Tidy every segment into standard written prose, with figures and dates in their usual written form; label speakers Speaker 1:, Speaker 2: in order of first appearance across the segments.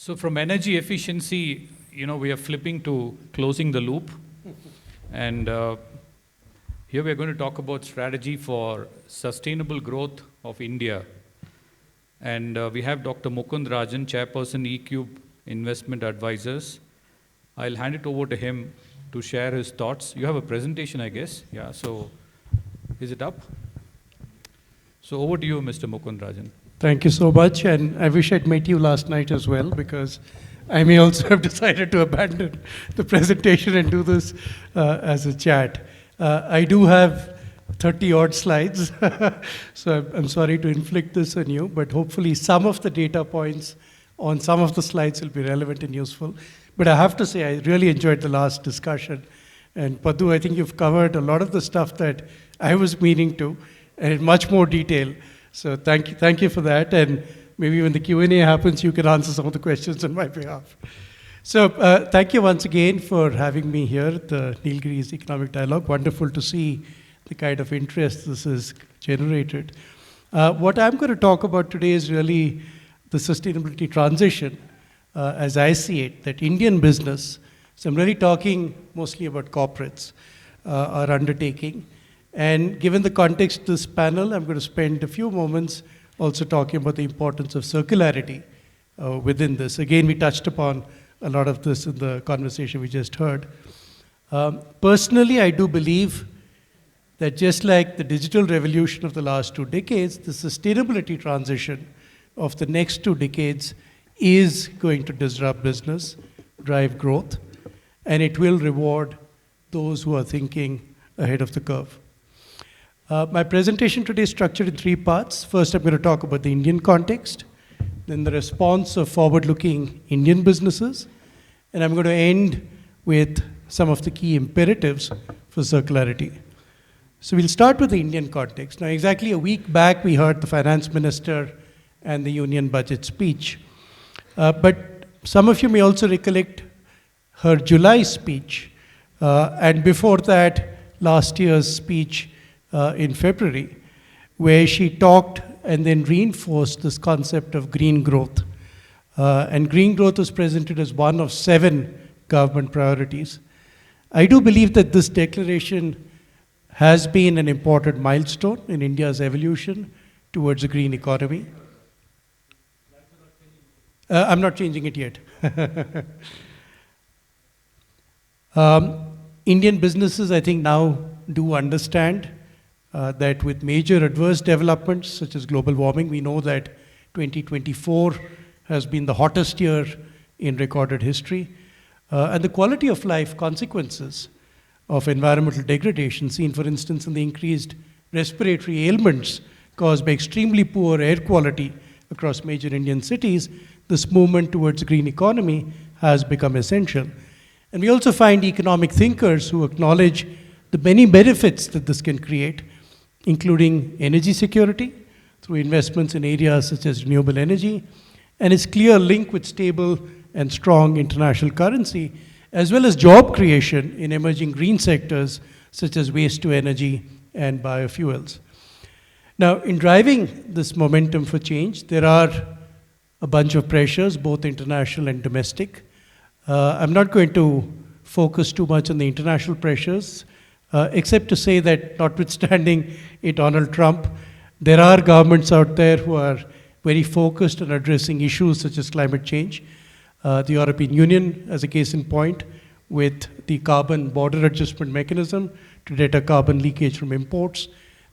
Speaker 1: So from energy efficiency, we are flipping to closing the loop. And here we are going to talk about strategy for sustainable growth of India. And we have Dr. Mukund Rajan, Chairperson eCube Investment Advisors. I'll hand it over to him to share his thoughts. You have a presentation, I guess. Yeah, so is it up? So over to you, Mr. Mukund Rajan.
Speaker 2: Thank you so much, and I wish I'd met you last night as well, because I may also have decided to abandon the presentation and do this as a chat. I do have 30-odd slides, so I'm sorry to inflict this on you, but hopefully some of the data points on some of the slides will be relevant and useful. But I have to say, I really enjoyed the last discussion. And Padhu, I think you've covered a lot of the stuff that I was meaning to, and in much more detail. So thank you for that, and maybe when the Q&A happens, you can answer some of the questions on my behalf. So thank you once again for having me here at the Nilgiri's Economic Dialogue. Wonderful to see the kind of interest this has generated. What I'm going to talk about today is really the sustainability transition, as I see it, that Indian business, so I'm really talking mostly about corporates, are undertaking. And given the context of this panel, I'm going to spend a few moments also talking about the importance of circularity within this. Again, we touched upon a lot of this in the conversation we just heard. Personally, I do believe that just like the digital revolution of the last 2 decades, the sustainability transition of the next 2 decades is going to disrupt business, drive growth, and it will reward those who are thinking ahead of the curve. My presentation today is structured in 3 parts. First, I'm going to talk about the Indian context, then the response of forward-looking Indian businesses, and I'm going to end with some of the key imperatives for circularity. So we'll start with the Indian context. Now, exactly a week back, we heard the finance minister and the union budget speech. But some of you may also recollect her July speech, and before that, last year's speech in February, where she talked and then reinforced this concept of green growth. And green growth was presented as one of 7 government priorities. I do believe that this declaration has been an important milestone in India's evolution towards a green economy. I'm not changing it yet. Indian businesses, I think, now do understand that with major adverse developments such as global warming, we know that 2024 has been the hottest year in recorded history, and the quality of life consequences of environmental degradation, seen for instance in the increased respiratory ailments caused by extremely poor air quality across major Indian cities, this movement towards a green economy has become essential. And we also find economic thinkers who acknowledge the many benefits that this can create, including energy security through investments in areas such as renewable energy, and its clear link with stable and strong international currency, as well as job creation in emerging green sectors such as waste to energy and biofuels. Now, in driving this momentum for change, there are a bunch of pressures, both international and domestic. I'm not going to focus too much on the international pressures, except to say that notwithstanding Donald Trump, there are governments out there who are very focused on addressing issues such as climate change. The European Union, as a case in point, with the carbon border adjustment mechanism to deter carbon leakage from imports.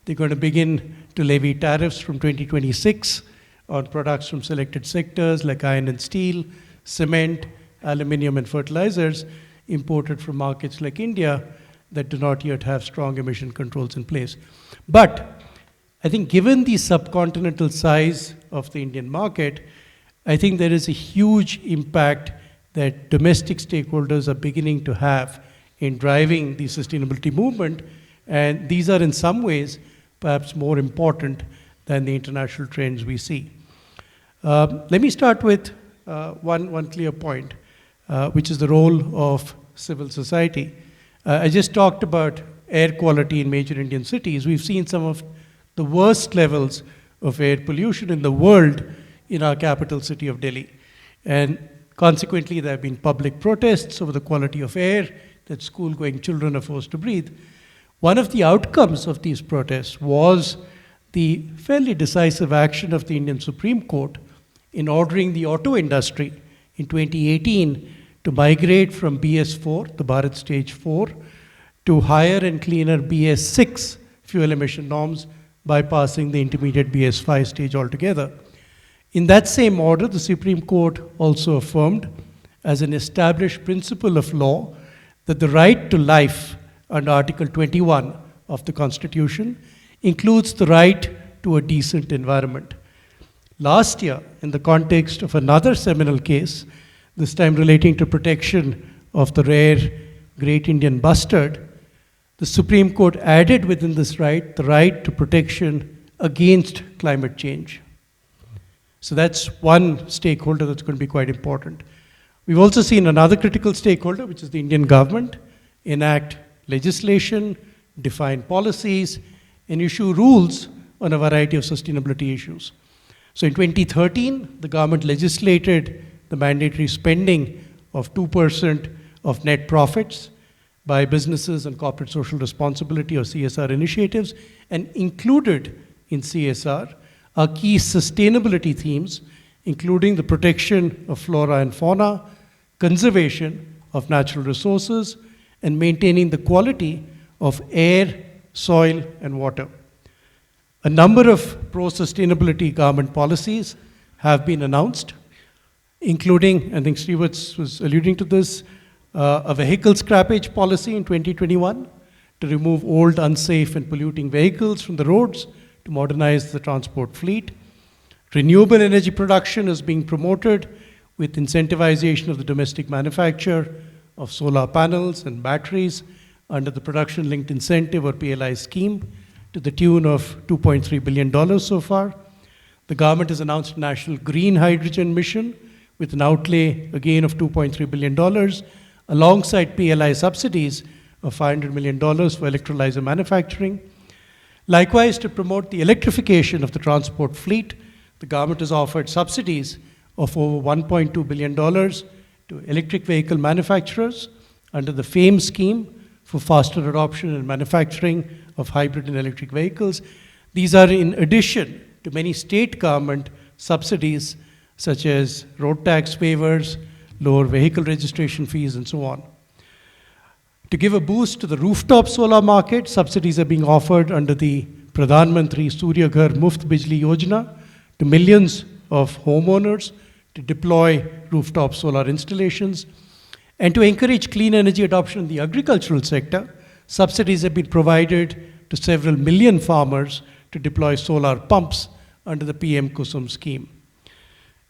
Speaker 2: They're going to begin to levy tariffs from 2026 on products from selected sectors like iron and steel, cement, aluminium, and fertilizers imported from markets like India that do not yet have strong emission controls in place. But I think given the subcontinental size of the Indian market, I think there is a huge impact that domestic stakeholders are beginning to have in driving the sustainability movement, and these are in some ways perhaps more important than the international trends we see. Let me start with one clear point, which is the role of civil society. I just talked about air quality in major Indian cities. We've seen some of the worst levels of air pollution in the world in our capital city of Delhi. And Consequently, there have been public protests over the quality of air that school-going children are forced to breathe. One of the outcomes of these protests was the fairly decisive action of the Indian Supreme Court in ordering the auto industry in 2018 to migrate from BS4, the Bharat Stage 4, to higher and cleaner BS6 fuel emission norms, bypassing the intermediate BS5 stage altogether. In that same order, the Supreme Court also affirmed as an established principle of law that the right to life under Article 21 of the Constitution includes the right to a decent environment. Last year, in the context of another seminal case, this time relating to protection of the rare Great Indian Bustard, the Supreme Court added within this right the right to protection against climate change. So that's one stakeholder that's going to be quite important. We've also seen another critical stakeholder, which is the Indian government, enact legislation, define policies, and issue rules on a variety of sustainability issues. So in 2013, the government legislated the mandatory spending of 2% of net profits by businesses and corporate social responsibility or CSR initiatives, and included in CSR are key sustainability themes, including the protection of flora and fauna, conservation of natural resources, and maintaining the quality of air, soil, and water. A number of pro-sustainability government policies have been announced, including, I think Srivatsa was alluding to this, a vehicle scrappage policy in 2021 to remove old, unsafe, and polluting vehicles from the roads to modernize the transport fleet. Renewable energy production is being promoted with incentivization of the domestic manufacture of solar panels and batteries under the Production-Linked Incentive or PLI scheme to the tune of $2.3 billion so far. The government has announced a national green hydrogen mission with an outlay again of $2.3 billion alongside PLI subsidies of $500 million for electrolyzer manufacturing. Likewise, to promote the electrification of the transport fleet, the government has offered subsidies of over $1.2 billion to electric vehicle manufacturers under the FAME scheme for faster adoption and manufacturing of hybrid and electric vehicles. These are in addition to many state government subsidies such as road tax waivers, lower vehicle registration fees, and so on. To give a boost to the rooftop solar market, subsidies are being offered under the Pradhan Mantri Surya Ghar Muft Bijli Yojana to millions of homeowners to deploy rooftop solar installations. And to encourage clean energy adoption in the agricultural sector, subsidies have been provided to several million farmers to deploy solar pumps under the PM Kusum scheme.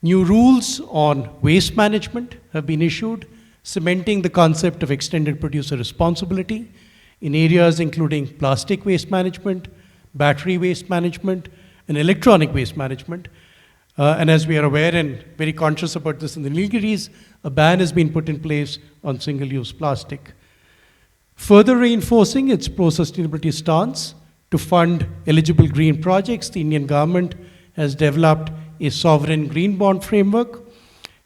Speaker 2: New rules on waste management have been issued, cementing the concept of extended producer responsibility in areas including plastic waste management, battery waste management, and electronic waste management. And as we are aware and very conscious about this in the Nilgiris, a ban has been put in place on single-use plastic. Further reinforcing its pro-sustainability stance, to fund eligible green projects, the Indian government has developed a sovereign green bond framework.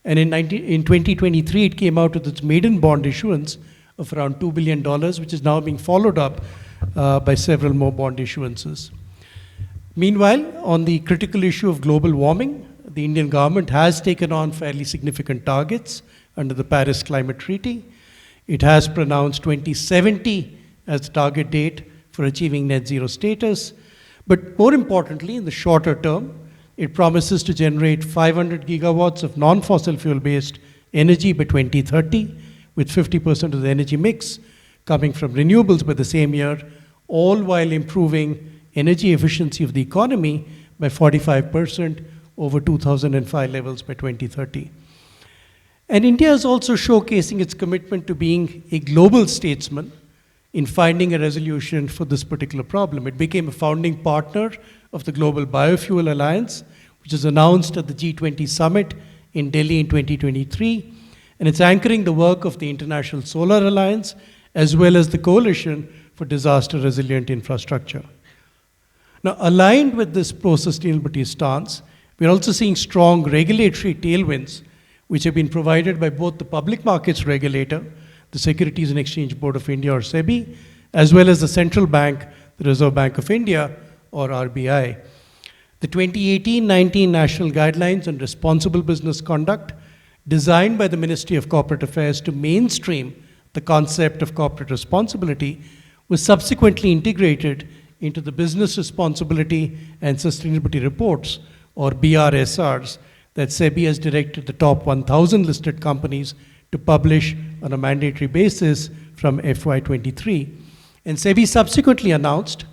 Speaker 2: And in 2023, it came out with its maiden bond issuance of around $2 billion, which is now being followed up by several more bond issuances. Meanwhile, on the critical issue of global warming, the Indian government has taken on fairly significant targets under the Paris Climate Treaty. It has pronounced 2070 as the target date for achieving net zero status. But more importantly, in the shorter term, it promises to generate 500 gigawatts of non-fossil fuel-based energy by 2030, with 50% of the energy mix coming from renewables by the same year, all while improving energy efficiency of the economy by 45% over 2005 levels by 2030. And India is also showcasing its commitment to being a global statesman in finding a resolution for this particular problem. It became a founding partner of the Global Biofuel Alliance, which was announced at the G20 summit in Delhi in 2023. And it's anchoring the work of the International Solar Alliance, as well as the Coalition for Disaster Resilient Infrastructure. Now, aligned with this pro-sustainability stance, we're also seeing strong regulatory tailwinds, which have been provided by both the public markets regulator, the Securities and Exchange Board of India or SEBI, as well as the central bank, the Reserve Bank of India or RBI. The 2018-19 National Guidelines on Responsible Business Conduct, designed by the Ministry of Corporate Affairs to mainstream the concept of corporate responsibility, was subsequently integrated into the Business Responsibility and Sustainability Reports, or BRSRs, that SEBI has directed the top 1,000 listed companies to publish on a mandatory basis from FY23. And SEBI subsequently announced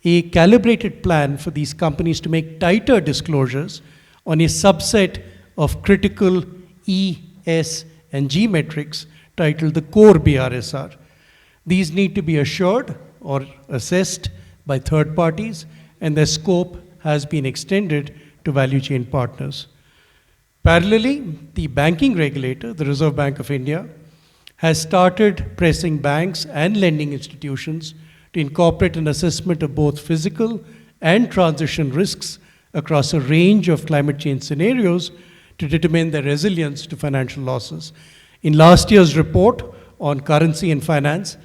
Speaker 2: a calibrated plan for these companies to make tighter disclosures on a subset of critical E, S, and G metrics titled the Core BRSR. These need to be assured or assessed by third parties, and their scope has been extended to value chain partners. Parallelly, the banking regulator, the Reserve Bank of India, has started pressing banks and lending institutions to incorporate an assessment of both physical and transition risks across a range of climate change scenarios to determine their resilience to financial losses. In last year's report on currency and finance,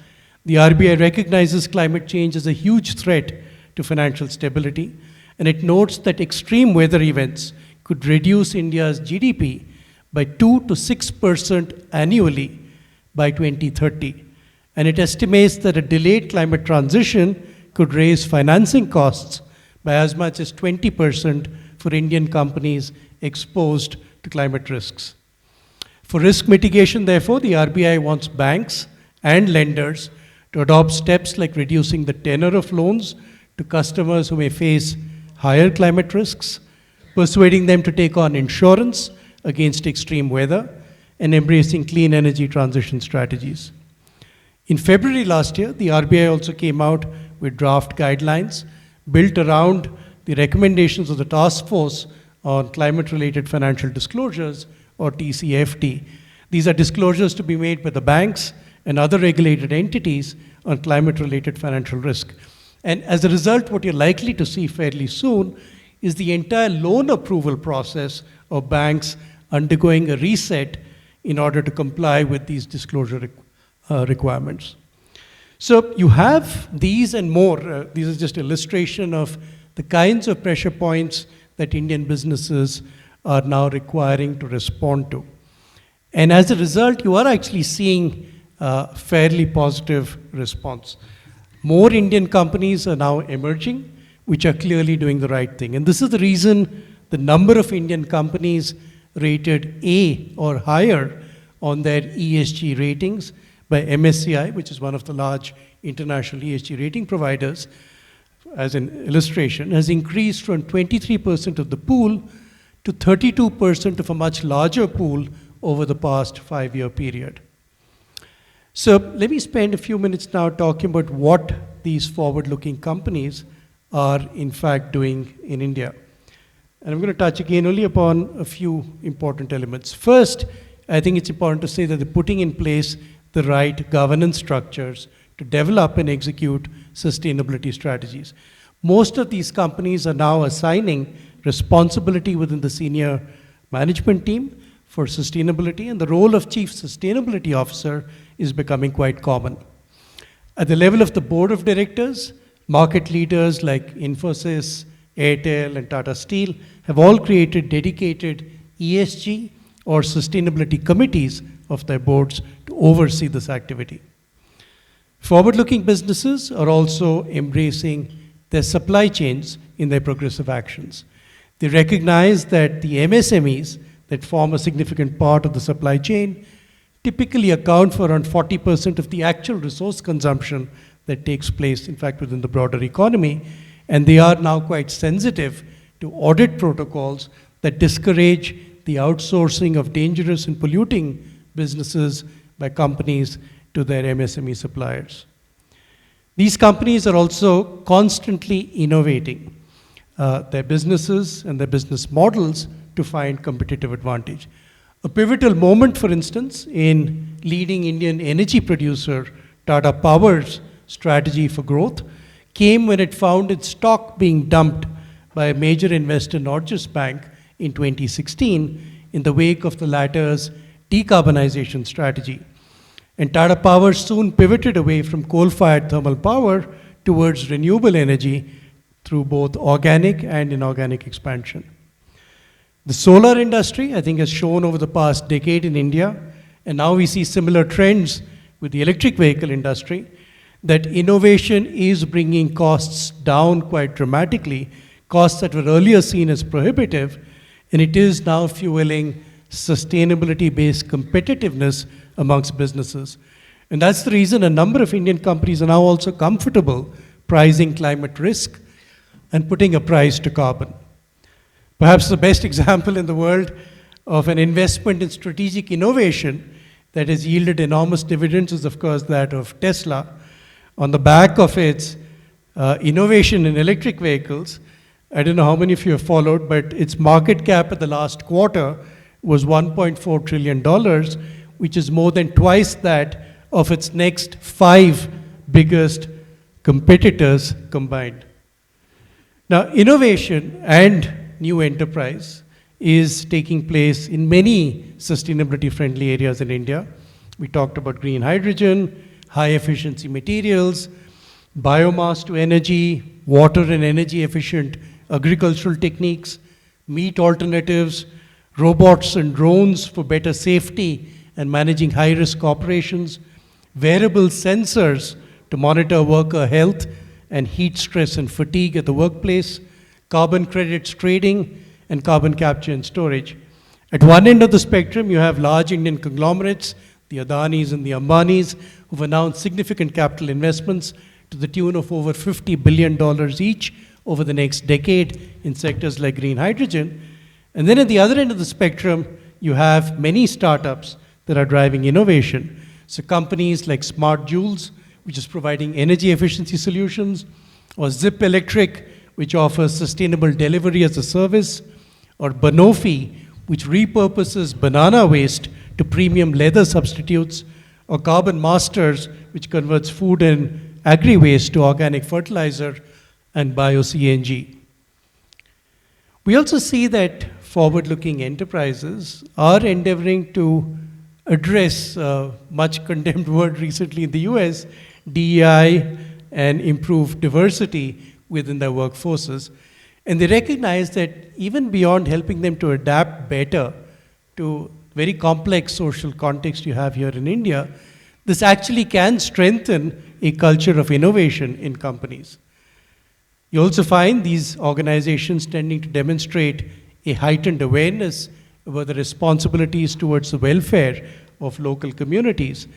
Speaker 2: the RBI recognizes climate change as a huge threat to financial stability, and it notes that extreme weather events could reduce India's GDP by 2 to 6% annually by 2030. And it estimates that a delayed climate transition could raise financing costs by as much as 20% for Indian companies exposed to climate risks. For risk mitigation, therefore, the RBI wants banks and lenders to adopt steps like reducing the tenor of loans to customers who may face higher climate risks, persuading them to take on insurance against extreme weather, and embracing clean energy transition strategies. In February last year, the RBI also came out with draft guidelines built around the recommendations of the Task Force on Climate-Related Financial Disclosures, or TCFD. These are disclosures to be made by the banks and other regulated entities on climate-related financial risk. And as a result, what you're likely to see fairly soon is the entire loan approval process of banks undergoing a reset in order to comply with these disclosure requirements. So you have these and more. These are just illustration of the kinds of pressure points that Indian businesses are now requiring to respond to. And as a result, you are actually seeing a fairly positive response. More Indian companies are now emerging, which are clearly doing the right thing. And this is the reason the number of Indian companies rated A or higher on their ESG ratings by MSCI, which is one of the large international ESG rating providers, as an illustration, has increased from 23% of the pool to 32% of a much larger pool over the past 5-year period. So let me spend a few minutes now talking about what these forward-looking companies are in fact doing in India. And I'm going to touch again only upon a few important elements. First, I think it's important to say that they're putting in place the right governance structures to develop and execute sustainability strategies. Most of these companies are now assigning responsibility within the senior management team for sustainability, and the role of Chief Sustainability Officer is becoming quite common. At the level of the board of directors, market leaders like Infosys, Airtel, and Tata Steel have all created dedicated ESG or sustainability committees of their boards to oversee this activity. Forward-looking businesses are also embracing their supply chains in their progressive actions. They recognize that the MSMEs that form a significant part of the supply chain typically account for around 40% of the actual resource consumption that takes place, in fact, within the broader economy, and they are now quite sensitive to audit protocols that discourage the outsourcing of dangerous and polluting businesses by companies to their MSME suppliers. These companies are also constantly innovating their businesses and their business models to find competitive advantage. A pivotal moment, for instance, in leading Indian energy producer Tata Power's strategy for growth came when it found its stock being dumped by a major investor, Norges Bank, in 2016, in the wake of the latter's decarbonization strategy. And Tata Power soon pivoted away from coal-fired thermal power towards renewable energy through both organic and inorganic expansion. The solar industry, I think, has shown over the past decade in India, and now we see similar trends with the electric vehicle industry, that innovation is bringing costs down quite dramatically, costs that were earlier seen as prohibitive, and it is now fueling sustainability-based competitiveness amongst businesses. And that's the reason a number of Indian companies are now also comfortable pricing climate risk and putting a price to carbon. Perhaps the best example in the world of an investment in strategic innovation that has yielded enormous dividends is, of course, that of Tesla. On the back of its innovation in electric vehicles, I don't know how many of you have followed, but its market cap at the last quarter was $1.4 trillion, which is more than twice that of its next 5 biggest competitors combined. Now, innovation and new enterprise is taking place in many sustainability-friendly areas in India. We talked about green hydrogen, high-efficiency materials, biomass to energy, water and energy-efficient agricultural techniques, meat alternatives, robots and drones for better safety and managing high-risk operations, wearable sensors to monitor worker health and heat stress and fatigue at the workplace, carbon credits trading, and carbon capture and storage. At one end of the spectrum, you have large Indian conglomerates, the Adanis and the Ambanis, who've announced significant capital investments to the tune of over $50 billion each over the next decade in sectors like green hydrogen. And then at the other end of the spectrum, you have many startups that are driving innovation. So companies like Smart Joules, which is providing energy efficiency solutions, or Zip Electric, which offers sustainable delivery as a service, or Banofi, which repurposes banana waste to premium leather substitutes, or Carbon Masters, which converts food and agri-waste to organic fertilizer and bio-CNG. We also see that forward-looking enterprises are endeavoring to address much condemned word recently in the US, DEI, and improve diversity within their workforces. And they recognize that even beyond helping them to adapt better to very complex social context you have here in India, this actually can strengthen a culture of innovation in companies. You also find these organizations tending to demonstrate a heightened awareness about the responsibilities towards the welfare of local communities.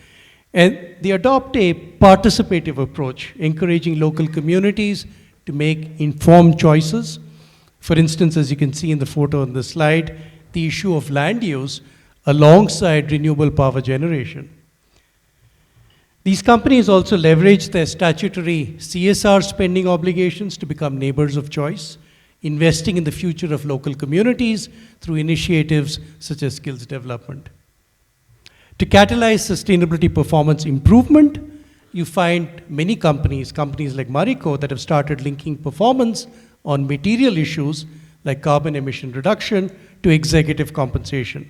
Speaker 2: And they adopt a participative approach, encouraging local communities to make informed choices. For instance, as you can see in the photo on the slide, the issue of land use alongside renewable power generation. These companies also leverage their statutory CSR spending obligations to become neighbors of choice, investing in the future of local communities through initiatives such as skills development. To catalyze sustainability performance improvement, you find many companies like Marico, that have started linking performance on material issues like carbon emission reduction to executive compensation.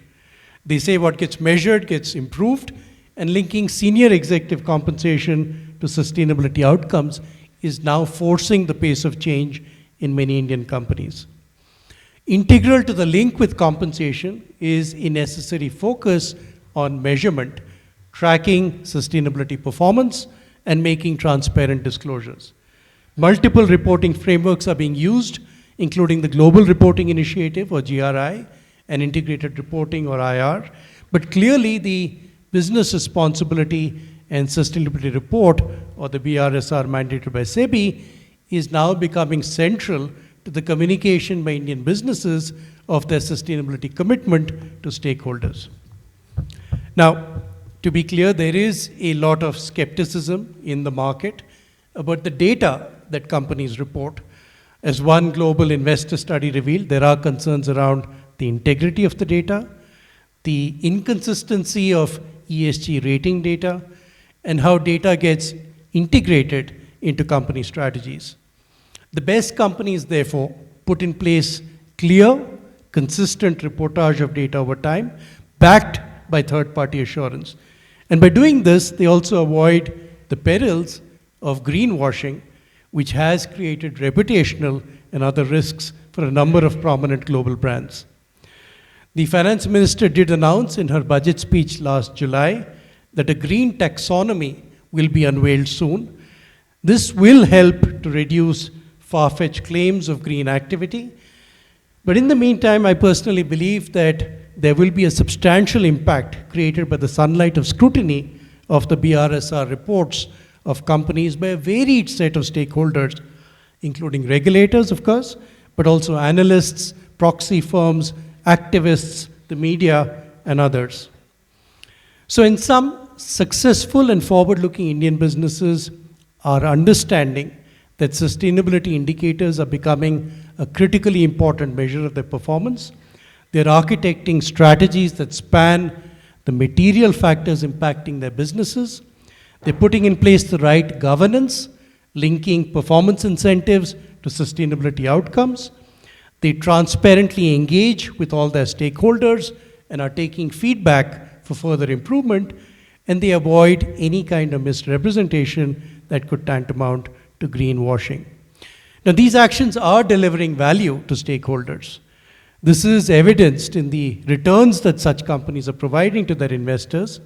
Speaker 2: They say what gets measured gets improved, and linking senior executive compensation to sustainability outcomes is now forcing the pace of change in many Indian companies. Integral to the link with compensation is a necessary focus on measurement, tracking sustainability performance, and making transparent disclosures. Multiple reporting frameworks are being used, including the Global Reporting Initiative, or GRI, and Integrated Reporting, or IR. But clearly, the Business Responsibility and Sustainability Report, or the BRSR mandated by SEBI, is now becoming central to the communication by Indian businesses of their sustainability commitment to stakeholders. Now, to be clear, there is a lot of skepticism in the market about the data that companies report. As one global investor study revealed, there are concerns around the integrity of the data, the inconsistency of ESG rating data, and how data gets integrated into company strategies. The best companies, therefore, put in place clear, consistent reportage of data over time, backed by third-party assurance. And by doing this, they also avoid the perils of greenwashing, which has created reputational and other risks for a number of prominent global brands. The finance minister did announce in her budget speech last July that a green taxonomy will be unveiled soon. This will help to reduce far-fetched claims of green activity. But in the meantime, I personally believe that there will be a substantial impact created by the sunlight of scrutiny of the BRSR reports of companies by a varied set of stakeholders, including regulators, of course, but also analysts, proxy firms, activists, the media, and others. So in sum, successful and forward-looking Indian businesses are understanding that sustainability indicators are becoming a critically important measure of their performance. They're architecting strategies that span the material factors impacting their businesses. They're putting in place the right governance, linking performance incentives to sustainability outcomes. They transparently engage with all their stakeholders and are taking feedback for further improvement, and they avoid any kind of misrepresentation that could tantamount to greenwashing. Now, these actions are delivering value to stakeholders. This is evidenced in the returns that such companies are providing to their investors,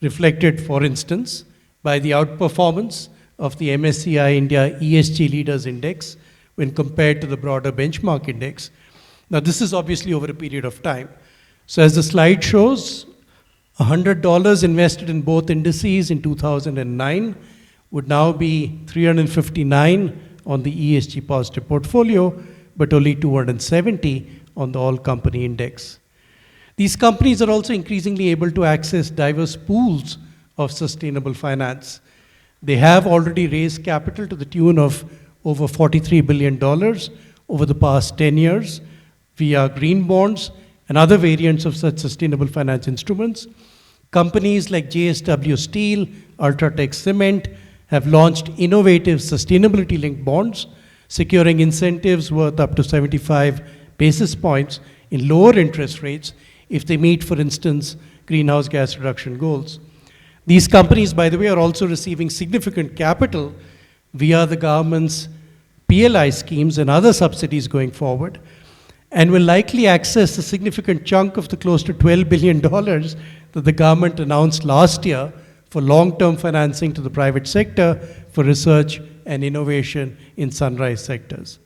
Speaker 2: reflected, for instance, by the outperformance of the MSCI India ESG Leaders Index when compared to the broader benchmark index. Now, this is obviously over a period of time. So as the slide shows, $100 invested in both indices in 2009 would now be 359 on the ESG positive portfolio, but only 270 on the all company index. These companies are also increasingly able to access diverse pools of sustainable finance. They have already raised capital to the tune of over $43 billion over the past 10 years via green bonds and other variants of such sustainable finance instruments. Companies like JSW Steel, Ultratech Cement have launched innovative sustainability-linked bonds, securing incentives worth up to 75 basis points in lower interest rates if they meet, for instance, greenhouse gas reduction goals. These companies, by the way, are also receiving significant capital via the government's PLI schemes and other subsidies going forward, and will likely access a significant chunk of the close to $12 billion that the government announced last year for long-term financing to the private sector for research and innovation in sunrise sectors.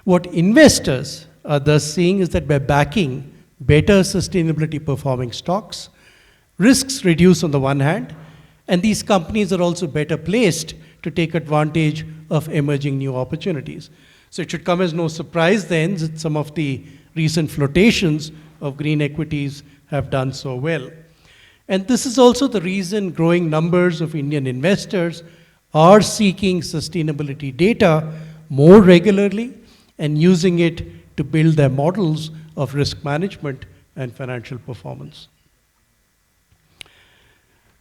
Speaker 2: What investors are thus seeing is that by backing better sustainability performing stocks, risks reduce on the one hand, and these companies are also better placed to take advantage of emerging new opportunities. So it should come as no surprise then that some of the recent flotations of green equities have done so well. And this is also the reason growing numbers of Indian investors are seeking sustainability data more regularly and using it to build their models of risk management and financial performance.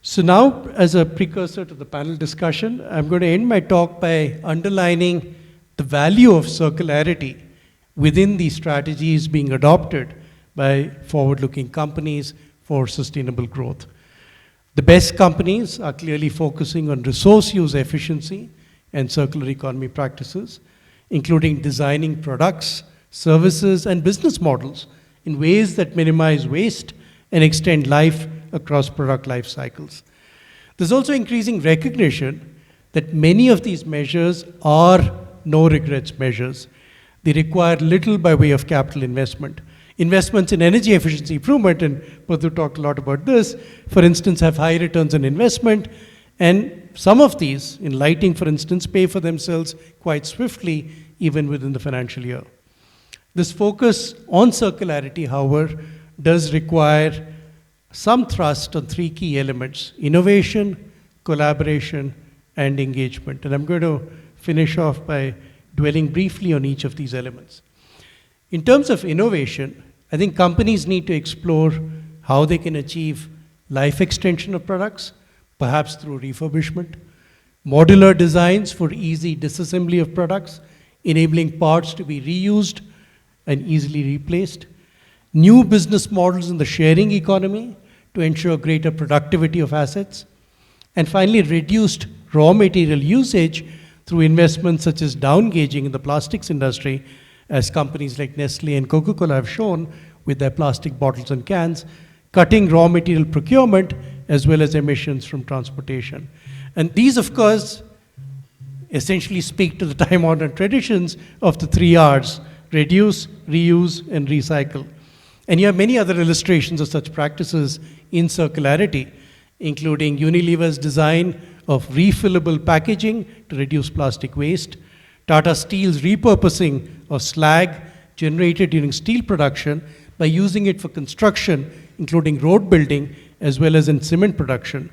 Speaker 2: So now, as a precursor to the panel discussion, I'm going to end my talk by underlining the value of circularity within these strategies being adopted by forward-looking companies for sustainable growth. The best companies are clearly focusing on resource use efficiency and circular economy practices, including designing products, services, and business models in ways that minimize waste and extend life across product life cycles. There's also increasing recognition that many of these measures are no regrets measures. They require little by way of capital investment. Investments in energy efficiency improvement, and Padu talked a lot about this, for instance, have high returns on investment, and some of these, in lighting for instance, pay for themselves quite swiftly even within the financial year. This focus on circularity, however, does require some thrust on three key elements: innovation, collaboration, and engagement. And I'm going to finish off by dwelling briefly on each of these elements. In terms of innovation, I think companies need to explore how they can achieve life extension of products, perhaps through refurbishment, modular designs for easy disassembly of products, enabling parts to be reused and easily replaced, new business models in the sharing economy to ensure greater productivity of assets, and finally, reduced raw material usage through investments such as down-gauging in the plastics industry, as companies like Nestle and Coca-Cola have shown with their plastic bottles and cans, cutting raw material procurement as well as emissions from transportation. And these, of course, essentially speak to the time-honored traditions of the 3 Rs: reduce, reuse, and recycle. And you have many other illustrations of such practices in circularity, including Unilever's design of refillable packaging to reduce plastic waste, Tata Steel's repurposing of slag generated during steel production by using it for construction, including road building, as well as in cement production.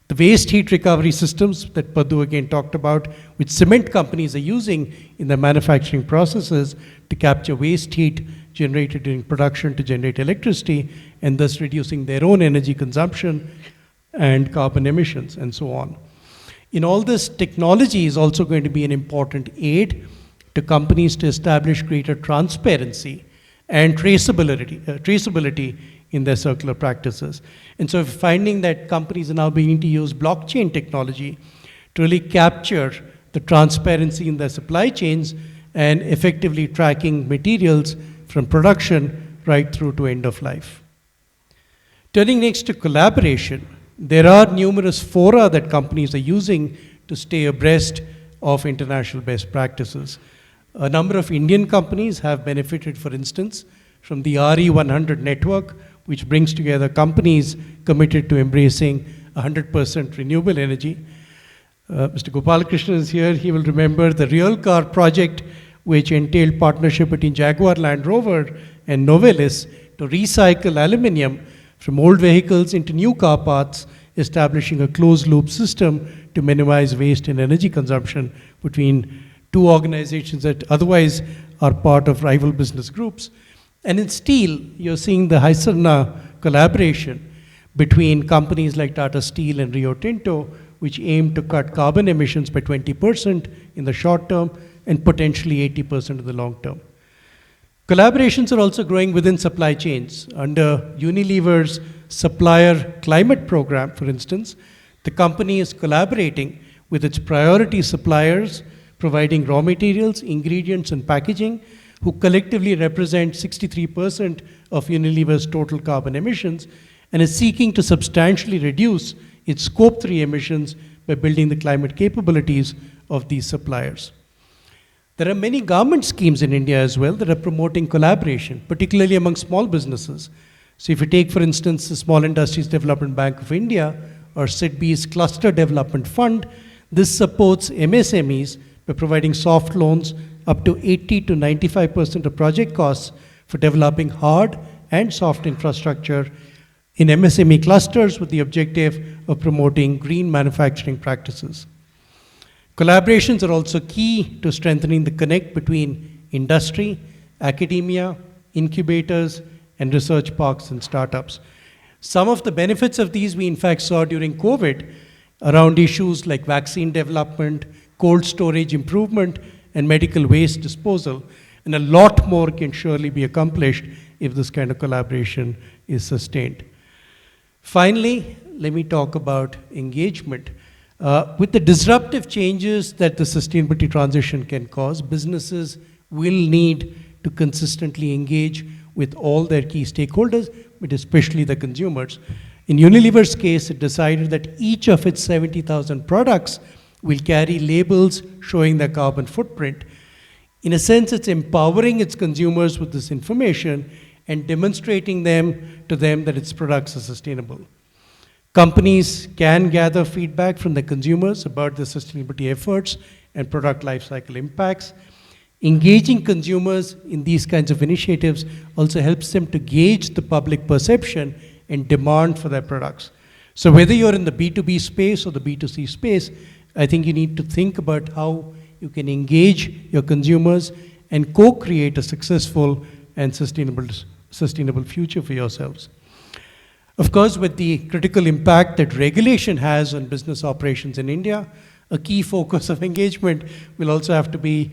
Speaker 2: The waste heat recovery systems that Paddu again talked about, which cement companies are using in their manufacturing processes to capture waste heat generated during production to generate electricity, and thus reducing their own energy consumption and carbon emissions, and so on. In all this, technology is also going to be an important aid to companies to establish greater transparency and traceability in their circular practices. And so we're finding that companies are now beginning to use blockchain technology to really capture the transparency in their supply chains and effectively tracking materials from production right through to end of life. Turning next to collaboration, there are numerous fora that companies are using to stay abreast of international best practices. A number of Indian companies have benefited, for instance, from the RE100 network, which brings together companies committed to embracing 100% renewable energy. Mr. Gopalakrishnan is here. He will remember the Real Car project, which entailed partnership between Jaguar Land Rover and Novelis to recycle aluminium from old vehicles into new car parts, establishing a closed-loop system to minimize waste and energy consumption between two organizations that otherwise are part of rival business groups. And in steel, you're seeing the Hyserna collaboration between companies like Tata Steel and Rio Tinto, which aim to cut carbon emissions by 20% in the short term and potentially 80% in the long term. Collaborations are also growing within supply chains. Under Unilever's supplier climate program, for instance, the company is collaborating with its priority suppliers, providing raw materials, ingredients, and packaging, who collectively represent 63% of Unilever's total carbon emissions, and is seeking to substantially reduce its Scope 3 emissions by building the climate capabilities of these suppliers. There are many government schemes in India as well that are promoting collaboration, particularly among small businesses. So if you take, for instance, the Small Industries Development Bank of India or SIDBI's Cluster Development Fund, this supports MSMEs by providing soft loans up to 80 to 95% of project costs for developing hard and soft infrastructure in MSME clusters with the objective of promoting green manufacturing practices. Collaborations are also key to strengthening the connect between industry, academia, incubators, and research parks and startups. Some of the benefits of these we in fact saw during COVID around issues like vaccine development, cold storage improvement, and medical waste disposal. And a lot more can surely be accomplished if this kind of collaboration is sustained. Finally, let me talk about engagement. With the disruptive changes that the sustainability transition can cause, businesses will need to consistently engage with all their key stakeholders, but especially the consumers. In Unilever's case, it decided that each of its 70,000 products will carry labels showing their carbon footprint. In a sense, it's empowering its consumers with this information and demonstrating to them that its products are sustainable. Companies can gather feedback from the consumers about their sustainability efforts and product lifecycle impacts. Engaging consumers in these kinds of initiatives also helps them to gauge the public perception and demand for their products. So whether you're in the B2B space or the B2C space, I think you need to think about how you can engage your consumers and co-create a successful and sustainable future for yourselves. Of course, with the critical impact that regulation has on business operations in India, a key focus of engagement will also have to be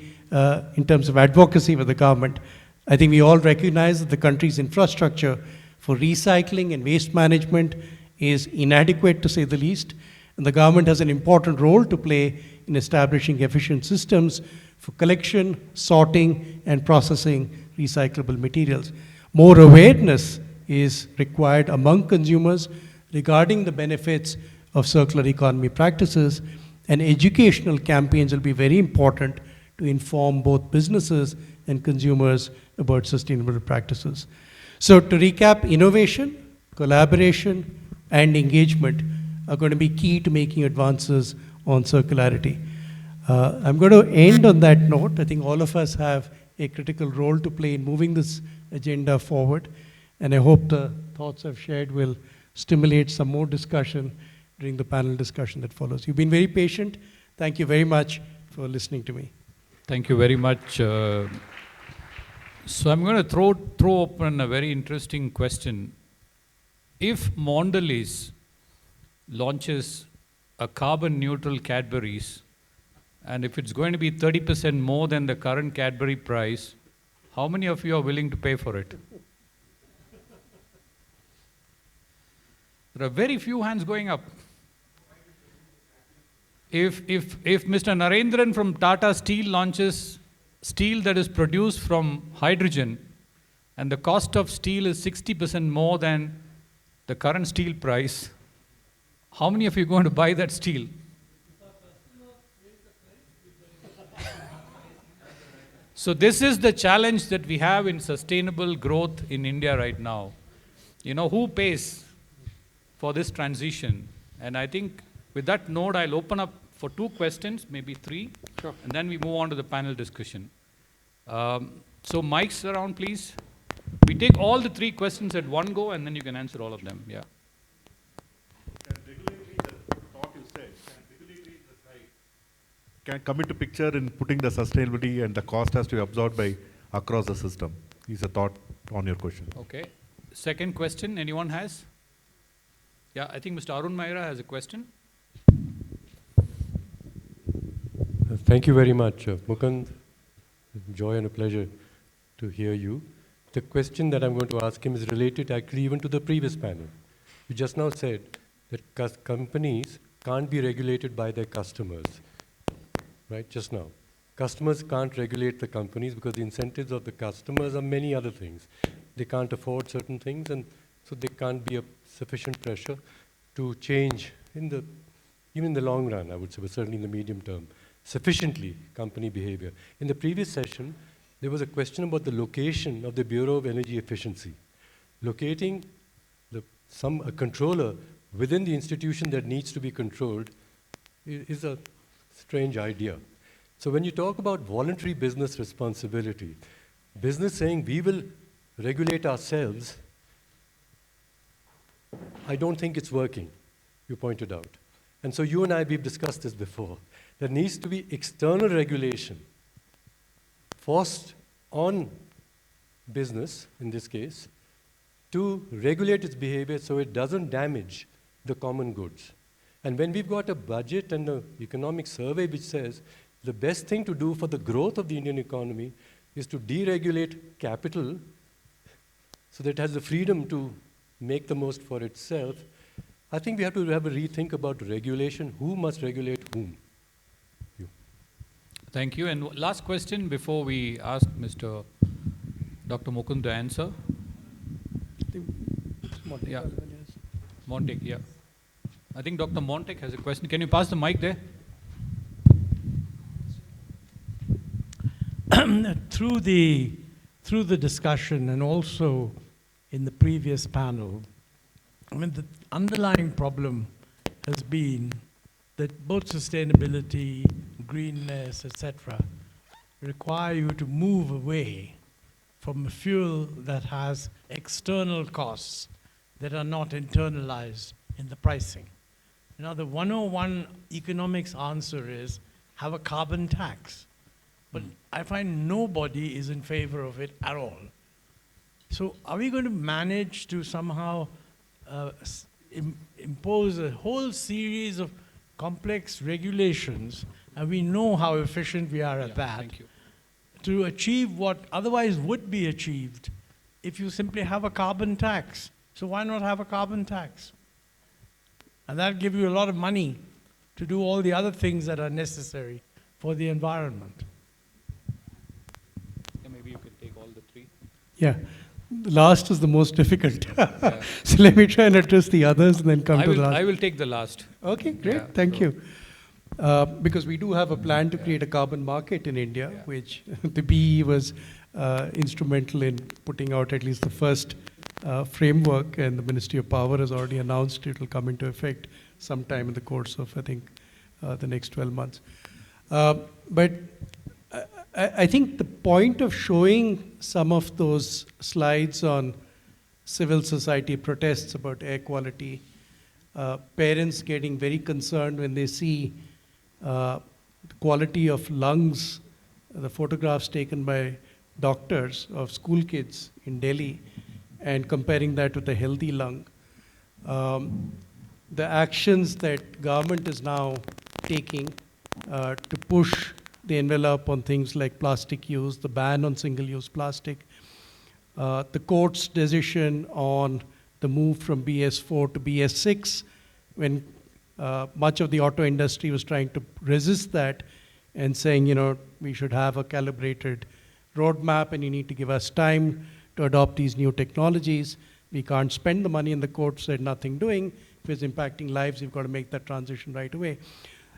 Speaker 2: in terms of advocacy with the government. I think we all recognize that the country's infrastructure for recycling and waste management is inadequate, to say the least, and the government has an important role to play in establishing efficient systems for collection, sorting, and processing recyclable materials. More awareness is required among consumers regarding the benefits of circular economy practices, and educational campaigns will be very important to inform both businesses and consumers about sustainable practices. So to recap, innovation, collaboration, and engagement are going to be key to making advances on circularity. I'm going to end on that note. I think all of us have a critical role to play in moving this agenda forward, and I hope the thoughts I've shared will stimulate some more discussion during the panel discussion that follows. You've been very patient. Thank you very much for listening to me.
Speaker 1: Thank you very much. So I'm going to throw open a very interesting question. If Mondelez launches a carbon neutral Cadbury's, and if it's going to be 30% more than the current Cadbury price, how many of you are willing to pay for it? There are very few hands going up. If Mr. Narendran from Tata Steel launches steel that is produced from hydrogen, and the cost of steel is 60% more than the current steel price, how many of you are going to buy that steel? So this is the challenge that we have in sustainable growth in India right now. You know, who pays for this transition? And I think with that note, I'll open up for 2 questions, maybe 3,
Speaker 3: Sure.
Speaker 1: and then we move on to the panel discussion. So mics around, please. We take all the 3 questions at one go, and then you can answer all of them. Yeah.
Speaker 3: Can come into picture in putting the sustainability and the cost has to be absorbed by across the system? Is a thought on your question.
Speaker 1: Okay. Second question, anyone has? Yeah, I think Mr. Arun Maira has a question.
Speaker 4: Thank you very much, Mukund. Joy and a pleasure to hear you. The question that I'm going to ask him is related actually even to the previous panel. You just now said that companies can't be regulated by their customers, right? Just now. Customers can't regulate the companies because the incentives of the customers are many other things. They can't afford certain things, and so there can't be a sufficient pressure to change even in the long run, I would say, but certainly in the medium term, sufficiently company behavior. In the previous session, there was a question about the location of the Bureau of Energy Efficiency. Locating a controller within the institution that needs to be controlled is a strange idea. So when you talk about voluntary business responsibility, business saying we will regulate ourselves, I don't think it's working, you pointed out. And so you and I, we've discussed this before. There needs to be external regulation forced on business, in this case, to regulate its behavior so it doesn't damage the common goods. And when we've got a budget and an economic survey which says the best thing to do for the growth of the Indian economy is to deregulate capital so that it has the freedom to make the most for itself, I think we have to have a rethink about regulation. Who must regulate whom?
Speaker 1: Thank you. And last question before we ask Dr. Mukund to answer. Yeah. Montek, yeah. I think Dr. Montek has a question. Can you pass the mic there?
Speaker 5: Through the discussion and also in the previous panel, I mean, the underlying problem has been that both sustainability, greenness, etc., require you to move away from a fuel that has external costs that are not internalized in the pricing. Now, the 101 economics answer is have a carbon tax. But I find nobody is in favor of it at all. So are we going to manage to somehow impose a whole series of complex regulations, and we know how efficient we are at that,
Speaker 1: Thank you.
Speaker 5: to achieve what otherwise would be achieved if you simply have a carbon tax. So why not have a carbon tax? And that'll give you a lot of money to do all the other things that are necessary for the environment.
Speaker 1: Yeah, maybe you could take all the three.
Speaker 2: Yeah. The last is the most difficult. So let me try and address the others and then come to the last.
Speaker 1: I will take the last.
Speaker 2: Okay, great.
Speaker 1: Yeah,
Speaker 2: Thank
Speaker 1: so-
Speaker 2: you. Because we do have a plan to create a carbon market in India,
Speaker 1: Yeah.
Speaker 2: which the BE was instrumental in putting out at least the first framework, and the Ministry of Power has already announced it will come into effect sometime in the course of, I think, the next 12 months. But I think the point of showing some of those slides on civil society protests about air quality, parents getting very concerned when they see the quality of lungs, the photographs taken by doctors of school kids in Delhi, and comparing that with a healthy lung. The actions that government is now taking to push the envelope on things like plastic use, the ban on single-use plastic, the court's decision on the move from BS4 to BS6, when much of the auto industry was trying to resist that and saying, you know, we should have a calibrated roadmap and you need to give us time to adopt these new technologies. We can't spend the money, and the court said nothing doing. If it's impacting lives, you've got to make that transition right away.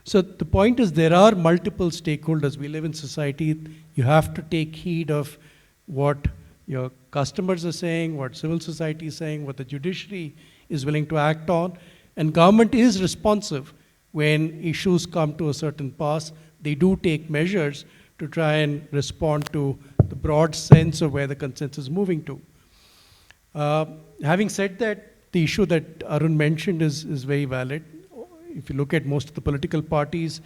Speaker 2: So the point is, there are multiple stakeholders. We live in society. You have to take heed of what your customers are saying, what civil society is saying, what the judiciary is willing to act on. And government is responsive when issues come to a certain pass. They do take measures to try and respond to the broad sense of where the consensus is moving to. Having said that, the issue that Arun mentioned is very valid. If you look at most of the political parties,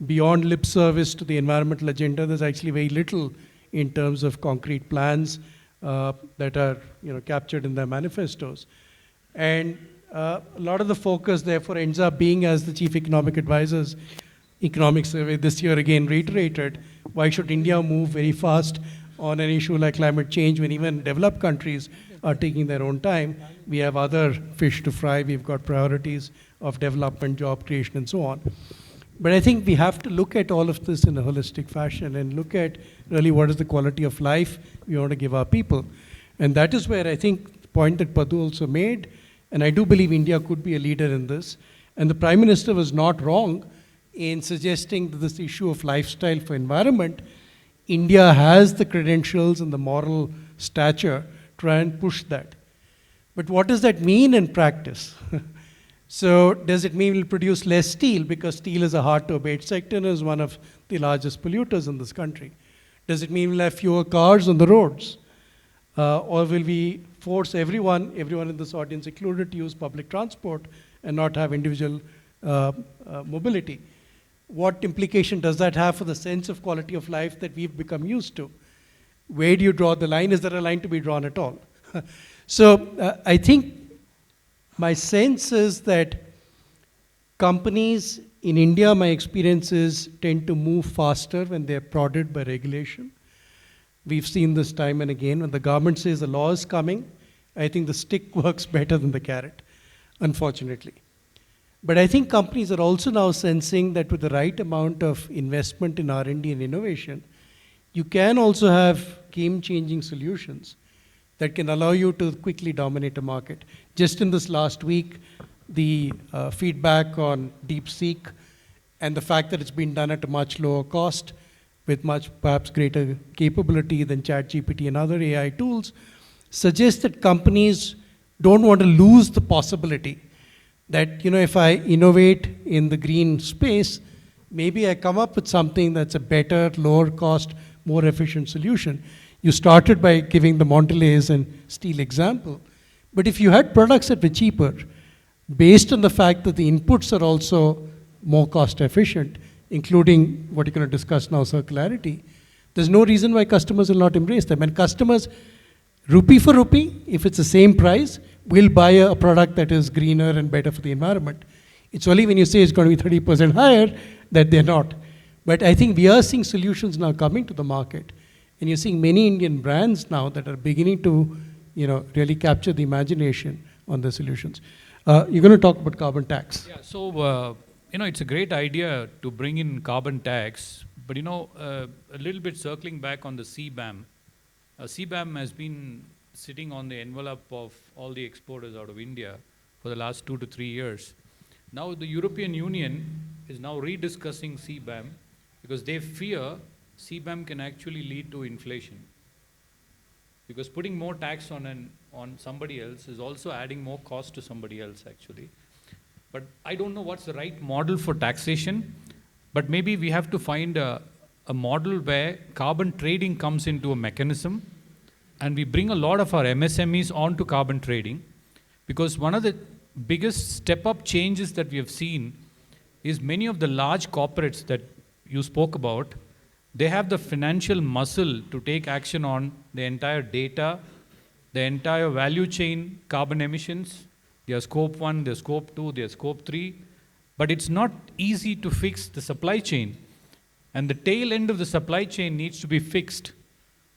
Speaker 2: beyond lip service to the environmental agenda, there's actually very little in terms of concrete plans that are captured in their manifestos. And a lot of the focus, therefore, ends up being, as the chief economic advisor's economic survey this year again reiterated, why should India move very fast on an issue like climate change when even developed countries are taking their own time? We have other fish to fry. We've got priorities of development, job creation, and so on. But I think we have to look at all of this in a holistic fashion and look at really what is the quality of life we want to give our people. And that is where I think the point that Padu also made, and I do believe India could be a leader in this, and the Prime Minister was not wrong in suggesting that this issue of lifestyle for environment, India has the credentials and the moral stature to try and push that. But what does that mean in practice? So does it mean we'll produce less steel, because steel is a hard-to-abate sector and is one of the largest polluters in this country? Does it mean we'll have fewer cars on the roads? Or will we force everyone in this audience included, to use public transport and not have individual mobility? What implication does that have for the sense of quality of life that we've become used to? Where do you draw the line? Is there a line to be drawn at all? So I think my sense is that companies in India, my experience is, tend to move faster when they're prodded by regulation. We've seen this time and again. When the government says the law is coming, I think the stick works better than the carrot, unfortunately. But I think companies are also now sensing that with the right amount of investment in R&D and innovation, you can also have game-changing solutions that can allow you to quickly dominate a market. Just in this last week, the feedback on DeepSeek and the fact that it's been done at a much lower cost with much perhaps greater capability than ChatGPT and other AI tools suggests that companies don't want to lose the possibility that, if I innovate in the green space, maybe I come up with something that's a better, lower cost, more efficient solution. You started by giving the Mondelez and steel example, but if you had products that were cheaper, based on the fact that the inputs are also more cost efficient, including what you're going to discuss now, circularity, there's no reason why customers will not embrace them. And customers, rupee for rupee, if it's the same price, will buy a product that is greener and better for the environment. It's only when you say it's going to be 30% higher that they're not. But I think we are seeing solutions now coming to the market. And you're seeing many Indian brands now that are beginning to, really capture the imagination on the solutions. You're going to talk about carbon tax.
Speaker 1: Yeah, so, it's a great idea to bring in carbon tax, but, a little bit circling back on the CBAM. CBAM has been sitting on the envelope of all the exporters out of India for the last 2 to 3 years. Now the European Union is now rediscussing CBAM because they fear CBAM can actually lead to inflation. Because putting more tax on somebody else is also adding more cost to somebody else actually. But I don't know what's the right model for taxation, but maybe we have to find a model where carbon trading comes into a mechanism and we bring a lot of our MSMEs onto carbon trading, because one of the biggest step-up changes that we have seen is many of the large corporates that you spoke about, they have the financial muscle to take action on the entire data, the entire value chain carbon emissions, their scope 1, their scope 2, their scope 3, but it's not easy to fix the supply chain. And the tail end of the supply chain needs to be fixed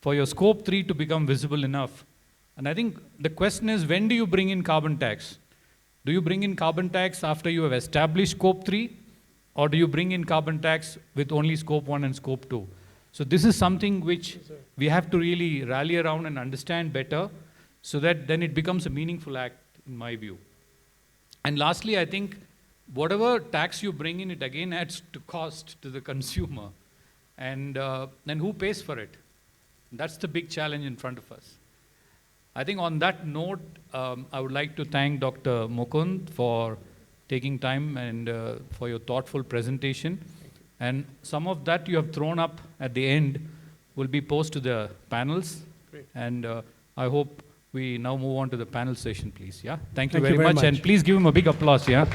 Speaker 1: for your scope 3 to become visible enough. And I think the question is, when do you bring in carbon tax? Do you bring in carbon tax after you have established scope 3? Or do you bring in carbon tax with only scope 1 and scope 2? So this is something which we have to really rally around and understand better, so that then it becomes a meaningful act, in my view. And lastly, I think whatever tax you bring in, it again adds to cost to the consumer. And then who pays for it? That's the big challenge in front of us. I think on that note, I would like to thank Dr. Mukund for taking time and for your thoughtful presentation. And some of that you have thrown up at the end will be posted to the panels.
Speaker 2: Great.
Speaker 1: And I hope we now move on to the panel session, please. Yeah. Thank you
Speaker 2: Thank you
Speaker 1: very
Speaker 2: very
Speaker 1: much. And
Speaker 2: much.
Speaker 1: please give him a big applause. Yeah.